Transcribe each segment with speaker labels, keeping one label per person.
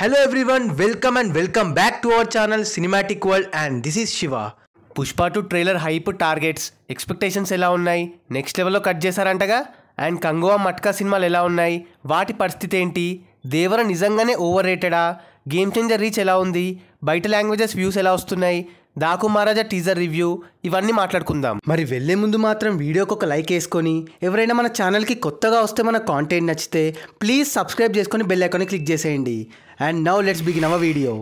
Speaker 1: Hello everyone, welcome back to our channel Cinematic World and this is Shiva. Pushpa 2 trailer hype targets expectations ఎలా ఉన్నాయి, next లెవెల్లో cut చేశారంటగా. And Kanguva matka సినిమాలు ఎలా ఉన్నాయి, వాటి పరిస్థితి ఏంటి, దేవర నిజంగానే ఓవర్ రేటెడా, గేమ్ చేంజర్ రీచ్ ఎలా ఉంది, బయట లాంగ్వేజెస్ వ్యూస్ ఎలా వస్తున్నాయి, దాకు మహారాజా టీజర్ రివ్యూ, ఇవన్నీ మాట్లాడుకుందాం. మరి వెళ్ళే ముందు మాత్రం వీడియోకి ఒక లైక్ వేసుకొని, ఎవరైనా మన ఛానల్కి కొత్తగా వస్తే మన కాంటెంట్ నచ్చితే ప్లీజ్ సబ్స్క్రైబ్ చేసుకొని బెల్ ఐకాన్ని క్లిక్ చేసేయండి. And now let's begin our video.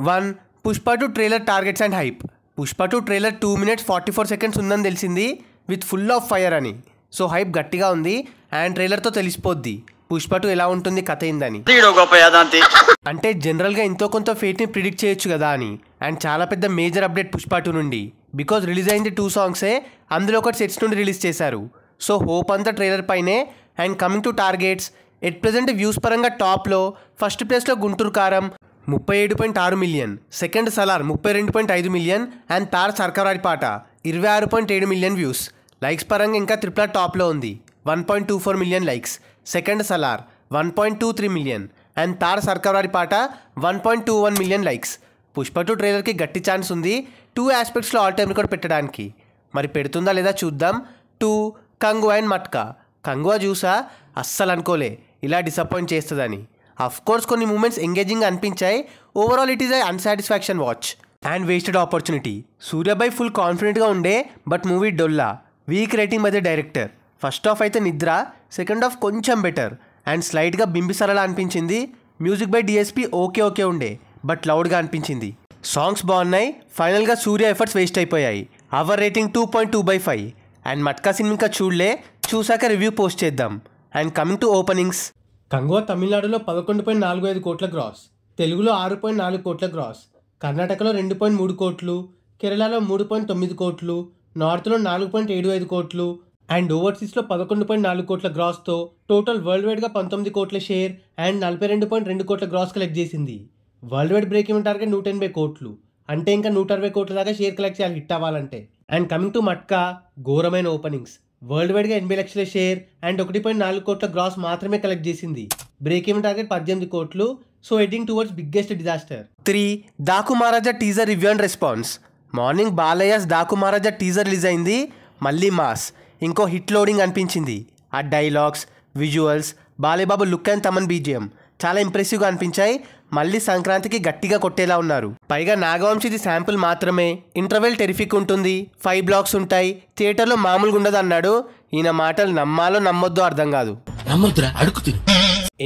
Speaker 1: 1. Pushpa 2 trailer targets and hype. Pushpa 2 trailer 2 minutes 44 seconds ఉందని తెలిసింది, విత్ ఫుల్ ఆఫ్ ఫైర్ అని. సో హైప్ గట్టిగా ఉంది అండ్ ట్రైలర్తో తెలిసిపోద్ది పుష్ప 2 ఎలా ఉంటుంది, కథ ఏందని. అంటే జనరల్గా ఎంతో కొంత ఫేట్ని ప్రిడిక్ట్ చేయొచ్చు కదా అని. అండ్ చాలా పెద్ద మేజర్ అప్డేట్ పుష్ప 2 నుండి, బికాజ్ రిలీజ్ అయింది 2 సాంగ్సే, అందులో ఒకటి సెట్స్ నుండి రిలీజ్ చేశారు. సో హోప్ అంతా ట్రైలర్ పైనే. And coming to targets, at present views పరంగా టాప్లో ఫస్ట్ ప్లేస్లో Guntur Kaaram 37.6 million, second Salaar 32.5 million and తార్ సర్కారారి పాట 26.7 million వ్యూస్. లైక్స్ పరంగా ఇంకా ట్రిపుల్ టాప్లో ఉంది, 1.24 million likes. Second Salaar 1.23 million and తార్ సర్కారారి పాట 1.21 million లైక్స్. పుష్ప 2 ట్రైలర్కి గట్టి ఛాన్స్ ఉంది 2 ఆస్పెక్ట్స్లో ఆల్ టైమ్ రికార్డ్ పెట్టడానికి. మరి పెడుతుందా లేదా చూద్దాం. 2. కంగువా అండ్ మట్కా. కంగువా చూసా, అస్సలు అనుకోలే ఇలా డిసప్పాయింట్ చేస్తుందని. కోర్స్ కొన్ని మూమెంట్స్ ఎంగేజింగ్గా అనిపించాయి. Overall it is I unsatisfaction watch and wasted opportunity. Suryabhai full కాన్ఫిడెంట్గా ఉండే, బట్ మూవీ డొల్లా. వీక్ రేటింగ్ మధ్య డైరెక్టర్. ఫస్ట్ హాఫ్ అయితే నిద్ర, సెకండ్ హాఫ్ కొంచెం బెటర్ అండ్ స్లైట్గా బింబిసరలా అనిపించింది. మ్యూజిక్ బై డిఎస్పి ఓకే ఉండే, బట్ లౌడ్గా అనిపించింది. సాంగ్స్ బాగున్నాయి, ఫైనల్గా సూర్య ఎఫర్ట్స్ వేస్ట్ అయిపోయాయి. Our rating 2.2/5. అండ్ మట్కా సినిమా ఇంకా చూడలే, చూసాక రివ్యూ పోస్ట్ చేద్దాం. And coming to openings, Kanguva తమిళనాడులో 11.45 కోట్ల గ్రాస్, తెలుగులో 6.4 కోట్ల గ్రాస్, కర్ణాటకలో 2.3 కోట్లు, కేరళలో 3.9 కోట్లు, నార్త్లో 4.75 కోట్లు అండ్ ఓవర్సీస్లో 11.4 కోట్ల గ్రాస్తో టోటల్ వరల్డ్ వైడ్గా 19 కోట్ల షేర్ అండ్ 42.2 కోట్ల గ్రాస్ కలెక్ట్ చేసింది. World wide break even target 180 కోట్లు, అంటే ఇంకా 160 కోట్ల దాకా షేర్ కలెక్ట్ చేయాలి హిట్ అవ్వాలంటే. అండ్ కమింగ్ టు మట్కా, ఘోరమైన ఓపెనింగ్స్. వరల్డ్ వైడ్గా 80 లక్షల షేర్ అండ్ 1.4 కోట్ల గ్రాస్ మాత్రమే కలెక్ట్ చేసింది. బ్రేక్ ఈవెన్ టార్గెట్ 18 కోట్లు. So heading towards biggest disaster. 3. Daaku Maharaj teaser review and response. Morning Balayya's Daaku Maharaj teaser release అయింది, మళ్ళీ మాస్, ఇంకో హిట్ లోడింగ్ అనిపించింది. ఆ డైలాగ్స్, విజువల్స్, బాలేబాబు లుక్ అండ్ తమన్ బీజిఎం చాలా ఇంప్రెసివ్గా అనిపించాయి. మళ్ళీ సంక్రాంతికి గట్టిగా కొట్టేలా ఉన్నారు. పైగా నాగవంశీది శాంపుల్ మాత్రమే, ఇంటర్వెల్ టెరిఫిక్ ఉంటుంది, 5 blocks ఉంటాయి, థియేటర్లో మామూలుగా ఉండదు అన్నాడు. ఈయన మాటలు నమ్మాలో నమ్మొద్దో అర్థం కాదు.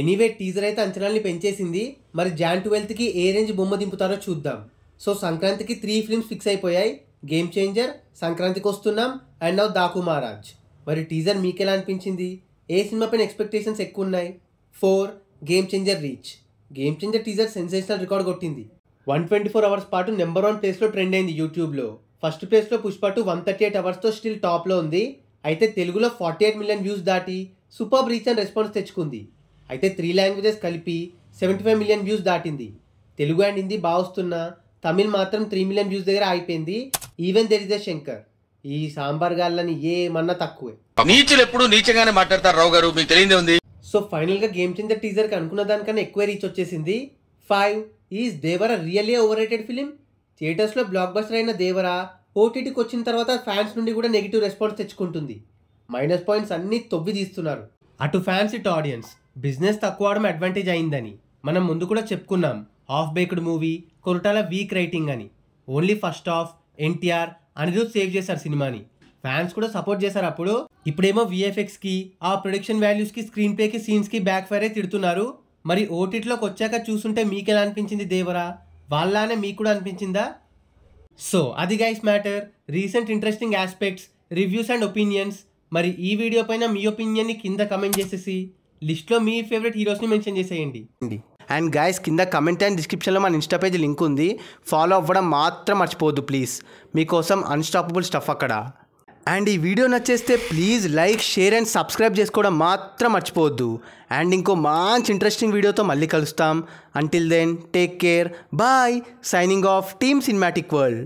Speaker 1: ఎనీవే టీజర్ అయితే అంచనాల్ని పెంచేసింది. మరి జాన్ 12కి ఏ రేంజ్ బొమ్మ దింపుతారో చూద్దాం. సో సంక్రాంతికి 3 films ఫిక్స్ అయిపోయాయి, గేమ్ చేంజర్, సంక్రాంతికి వస్తున్నాం అండ్ నౌ దాకు మహారాజ్. మరి టీజర్ మీకు ఎలా అనిపించింది, ఏ సినిమా పైన ఎక్స్పెక్టేషన్స్ ఎక్కువ ఉన్నాయి. 4. Game changer reach. Game changer teaser sensational record కొట్టింది. 124 hours పాటు నెంబర్ 1 ప్లేస్లో ట్రెండ్ అయింది యూట్యూబ్లో. ఫస్ట్ ప్లేస్లో పుష్ప 2 138 hours స్టిల్ టాప్లో ఉంది. అయితే తెలుగులో 48 million వ్యూస్ దాటి సూపర్ రీచ్ అండ్ రెస్పాన్స్ తెచ్చుకుంది. అయితే 3 లాంగ్వేజెస్ కలిపి 75 million వ్యూస్ దాటింది. తెలుగు అండ్ హిందీ బాగా వస్తున్నా, తమిళ్ మాత్రం 3 million వ్యూస్ దగ్గర అయిపోయింది. Even there is a Shankar. ఈ సాంబార్ గాళ్ళని ఏమన్నా తక్కువే. నీచులు ఎప్పుడు నీచగానే మాట్లాడతారు రావు గారు, మీకు తెలియదే ఉంది. సో ఫైనల్గా గేమ్ చేంజర్ టీజర్కి అనుకున్న దానికన్నా ఎక్కువ రీచ్ వచ్చేసింది. 5. Is Devara really over rated film. థియేటర్స్లో బ్లాక్ బస్టర్ అయిన దేవర ఓటీటీకి వచ్చిన తర్వాత ఫ్యాన్స్ నుండి కూడా నెగిటివ్ రెస్పాన్స్ తెచ్చుకుంటుంది. మైనస్ పాయింట్స్ అన్నీ తొవ్వి తీస్తున్నారు. అటు ఫ్యాన్స్ ఇటు ఆడియన్స్. బిజినెస్ తక్కువ అవడం అడ్వాంటేజ్ అయిందని మనం ముందు కూడా చెప్పుకున్నాం. Half baked movie, Koratala weak writing అని. Only first half NTR Anirudh save చేశారు సినిమాని. ఫ్యాన్స్ కూడా సపోర్ట్ చేశారు అప్పుడు. ఇప్పుడేమో విఎఫ్ఎక్స్కి, ఆ ప్రొడక్షన్ వాల్యూస్కి, స్క్రీన్ ప్లేకి, సీన్స్కి బ్యాక్ ఫైర్ అయి తిడుతున్నారు. మరి ఓటీటీలోకి వచ్చాక చూస్తుంటే మీకు ఎలా అనిపించింది దేవరా? వాళ్ళనే మీకు కూడా అనిపించిందా? సో అది guys matter. Recent interesting aspects, reviews and opinions. మరి ఈ వీడియో పైన మీ ఒపీనియన్ని కింద కమెంట్ చేసేసి లిస్ట్లో మీ ఫేవరెట్ హీరోస్ని మెన్షన్ చేసేయండి. అండ్ గైస్ కింద కమెంట్ అండ్ డిస్క్రిప్షన్లో మన ఇన్స్టా పేజ్ లింక్ ఉంది, ఫాలో అవ్వడం మాత్రం మర్చిపోవద్దు ప్లీజ్. మీకోసం అన్స్టాపబుల్ స్టఫ్ అక్కడ. అండ్ ఈ వీడియో నచ్చేస్తే please like, share and subscribe చేసుకోవడం మాత్రం మర్చిపోవద్దు. అండ్ ఇంకో మంచి ఇంట్రెస్టింగ్ వీడియోతో మళ్ళీ కలుస్తాం. Until then take care, bye. Signing off team cinematic world.